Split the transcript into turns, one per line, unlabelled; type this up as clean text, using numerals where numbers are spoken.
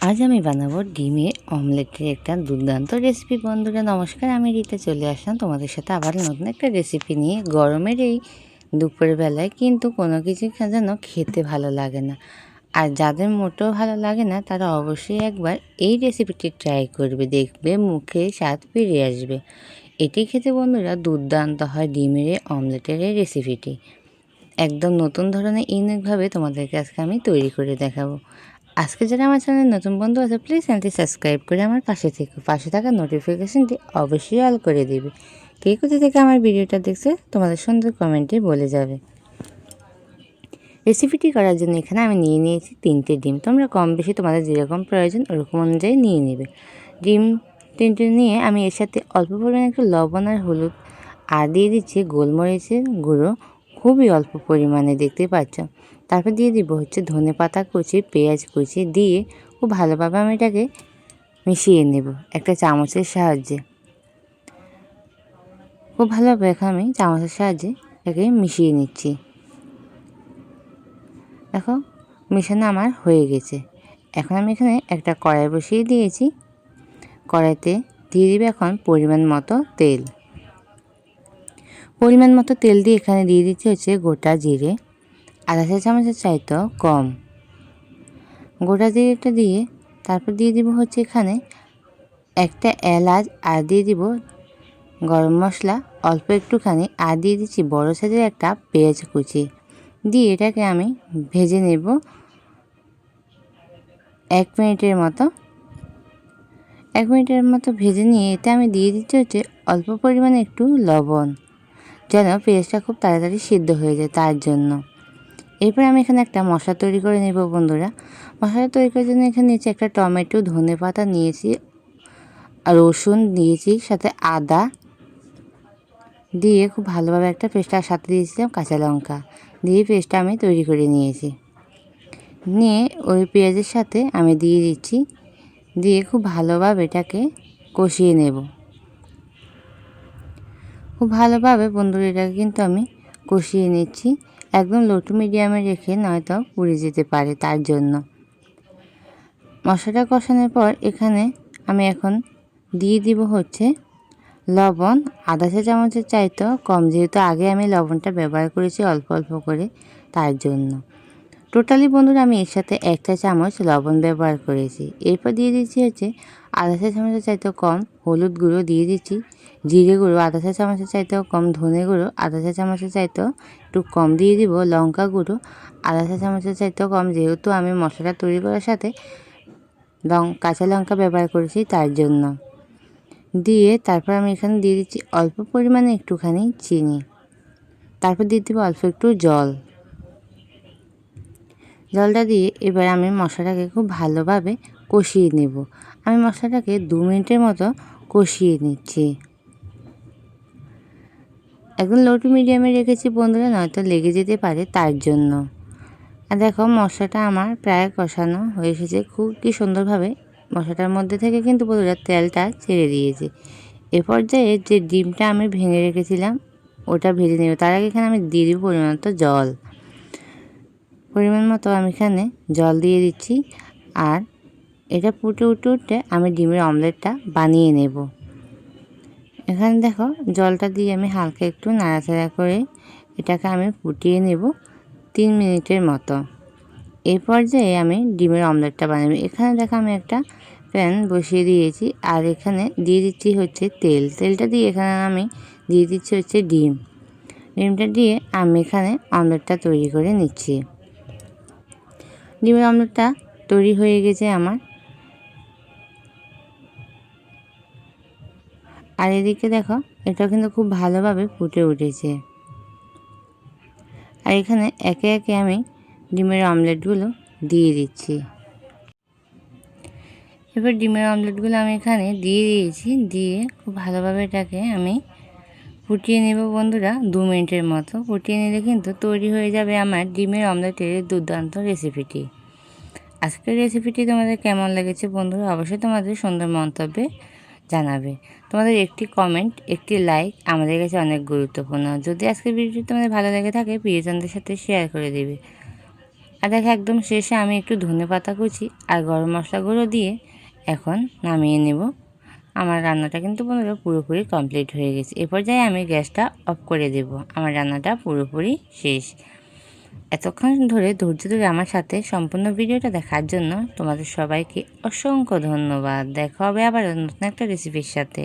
আজ আমি বানাবো ডিমের অমলেটের একটা দুর্দান্ত রেসিপি। বন্ধুরা নমস্কার, আমি রীতা চলে আসলাম তোমাদের সাথে আবার নতুন একটা রেসিপি নিয়ে। গরমের এই দুপুরের বেলায় কিন্তু কোনো কিছু যেন খেতে ভালো লাগে না, আর যাদের মোটেও ভালো লাগে না তারা অবশ্যই একবার এই রেসিপিটি ট্রাই করবে, দেখবে মুখে স্বাদ ফিরে আসবে। এটি খেতে বন্ধুরা দুর্দান্ত হয়, ডিমের এই অমলেটের এই রেসিপিটি একদম নতুন ধরনের ইউনিকভাবে তোমাদেরকে আজকে আমি তৈরি করে দেখাবো। আজকে যারা আমার চ্যানেলে নতুন বন্ধু আছে প্লিজ চ্যানেলটি সাবস্ক্রাইব করে আমার পাশে থাকা নোটিফিকেশানটি অবশ্যই অল করে দিবে। কে কোথা থেকে আমার ভিডিওটা দেখছে তোমাদের সুন্দর কমেন্টে বলে যাবে। রেসিপিটি করার জন্য এখানে আমি নিয়ে নিয়েছি 3টে ডিম। তোমরা কম বেশি তোমাদের যেরকম প্রয়োজন ওরকম অনুযায়ী নিয়ে নেবে। ডিম 3টে নিয়ে আমি এর সাথে অল্প পরিমাণে একটু লবণ আর হলুদ আর দিয়ে দিচ্ছি গোলমরিচের গুঁড়ো, খুবই অল্প পরিমাণে দেখতে পাচ্ছ। তারপর দিয়ে দিব হচ্ছে ধনেপাতা কুচি, পেঁয়াজ কুচি দিয়ে খুব ভালোভাবে আমি এটাকে মিশিয়ে নেব একটা চামচের সাহায্যে। খুব ভালোভাবে এখন আমি চামচের সাহায্যে এটাকে মিশিয়ে নিচ্ছি। দেখো মেশানো আমার হয়ে গেছে। এখন আমি এখানে একটা কড়াই বসিয়ে দিয়েছি। কড়াইতে দিয়ে দিবে এখন পরিমাণ মতো তেল। পরিমাণ মতো তেল দিয়ে এখানে দিয়ে দিচ্ছি হচ্ছে গোটা জিরে, আধা চা চামচের চাইতেও কম গোটা জিরেটা দিয়ে তারপর দিয়ে দিব হচ্ছে এখানে একটা এলাচ, আর দিয়ে দিব গরম মশলা অল্প একটুখানি, আর দিয়ে দিচ্ছি বড় সাইজের একটা পেঁয়াজ কুচি দিয়ে এটাকে আমি ভেজে নেব 1 মিনিটের মতো। 1 মিনিটের মতো ভেজে নিয়ে এতে আমি দিয়ে দিচ্ছি হচ্ছে অল্প পরিমাণে একটু লবণ, যেন পেঁয়াজটা খুব তাড়াতাড়ি সিদ্ধ হয়ে যায় তার জন্য। এরপর আমি এখানে একটা মশলা তৈরি করে নেব বন্ধুরা। মশলা তৈরি করার জন্য এখানে নিয়েছি একটা টমেটো, ধনেপাতা নিয়েছি, রসুন দিয়েছি, সাথে আদা দিয়ে খুব ভালোভাবে একটা পেস্ট, আর সাথে দিয়েছিলাম কাঁচা লঙ্কা দিয়ে পেস্টটা আমি তৈরি করে নিয়েছি। নিয়ে ওই পেঁয়াজের সাথে আমি দিয়ে দিচ্ছি, দিয়ে খুব ভালোভাবে এটাকে কষিয়ে নেব। খুব ভালোভাবে বন্ধুরা এটাকে কিন্তু আমি কষিয়ে নিচ্ছি, একদম লো টু মিডিয়ামে রেখে, নয়তো পুড়ে যেতে পারে তার জন্য। মশলাটা কষানোর পর এখানে আমি এখন দিয়ে দিব হচ্ছে লবণ, আধা চা চামচের চাইতেও কম, যেহেতু আগে আমি লবণটা ব্যবহার করেছি অল্প অল্প করে তার জন্য। টোটালি বন্ধুরা আমি এর সাথে 1 চা চামচ লবণ ব্যবহার করেছি। এরপর দিয়ে দিচ্ছি হচ্ছে আধা চা চামচের চাইতেও কম হলুদ গুঁড়ো, দিয়ে দিচ্ছি জিরে গুঁড়ো আধা চা চামচের চাইতেও কম, ধনে গুঁড়ো আধা চা চামচের চাইতেও একটু কম, দিয়ে দিব লঙ্কা গুঁড়ো আধা চা চামচের চাইতেও কম, যেহেতু আমি মশলাটা তৈরি করার সাথে কাঁচা লঙ্কা ব্যবহার করেছি তার জন্য। দিয়ে তারপর আমি এখানে দিয়ে দিচ্ছি অল্প পরিমাণে একটুখানি চিনি, তারপর দিয়ে দেবো অল্প একটু জলটা দিয়ে এবার আমি মশলাটাকে খুব ভালোভাবে কষিয়ে নেব। আমি মশলাটাকে 2 মিনিটের মতো কষিয়ে নিচ্ছি। একদম লো টু মিডিয়ামে রেখেছি বন্ধুরা, নয়তো লেগে যেতে পারে তার জন্য। আর দেখো মশলাটা আমার প্রায় কষানো হয়ে এসেছে, খুব কি সুন্দরভাবে মশলাটার মধ্যে থেকে কিন্তু বন্ধুরা তেলটা ছেড়ে দিয়েছে। এ পর্যায়ে যে ডিমটা আমি ভেঙে রেখেছিলাম ওটা ভেজে নেব। তার আগে এখানে আমি দিয়ে দিব পরিমাণ মতো আমি এখানে জল দিয়ে দিচ্ছি, আর এটা ফুটে উঠতে আমি ডিমের অমলেটটা বানিয়ে নেব। এখানে দেখো জলটা দিয়ে আমি হালকা একটু নাড়াচাড়া করে এটাকে আমি ফুটিয়ে নেব 3 মিনিটের মতো। এই পর্যায়ে আমি ডিমের অমলেটটা বানাবো। এখানে দেখো আমি একটা প্যান বসিয়ে দিয়েছি, আর এখানে দিয়ে দিচ্ছি হচ্ছে তেলটা দিয়ে এখানে আমি দিয়ে দিচ্ছি হচ্ছে ডিমটা দিয়ে আমি এখানে অমলেটটা তৈরি করে নিচ্ছি। ডিমের অমলেটটা তৈরি হয়ে গেছে আমার। আর এদিকে দেখো এটা কিন্তু খুব ভালোভাবে ফুটে উঠেছে। আর এখানে একে একে আমি ডিমের অমলেটগুলো দিয়ে দিচ্ছি। এবার ডিমের অমলেটগুলো আমি এখানে দিয়ে দিয়েছি, দিয়ে খুব ভালোভাবে এটাকে আমি ফুটিয়ে নেব বন্ধুরা 2 মিনিটের মতো। ফুটিয়ে নিলে কিন্তু তৈরি হয়ে যাবে আমার ডিমের অমলেটের দুর্দান্ত রেসিপিটি। আজকের রেসিপিটি তোমাদের কেমন লেগেছে বন্ধুরা অবশ্যই তোমাদের সুন্দর মন্তব্যে জানাবে। তোমাদের একটি কমেন্ট, একটি লাইক আমাদের কাছে অনেক গুরুত্বপূর্ণ। যদি আজকের ভিডিওটি তোমাদের ভালো লেগে থাকে প্রিয়জনদের সাথে শেয়ার করে দেবে। আর দেখো একদম শেষে আমি একটু ধনেপাতা কুচি আর গরম মশলা গুঁড়ো দিয়ে এখন নামিয়ে নেব। আমার রান্নাটা কিন্তু বন্ধুরা পুরোপুরি কমপ্লিট হয়ে গেছে। এ পর্যায়ে আমি গ্যাসটা অফ করে দেব। আমার রান্নাটা পুরোপুরি শেষ। এতক্ষণ ধরে ধৈর্য ধরে আমার সাথে সম্পূর্ণ ভিডিওটা দেখার জন্য তোমাদের সবাইকে অসংখ্য ধন্যবাদ। দেখা হবে আবার নতুন একটা রেসিপির সাথে।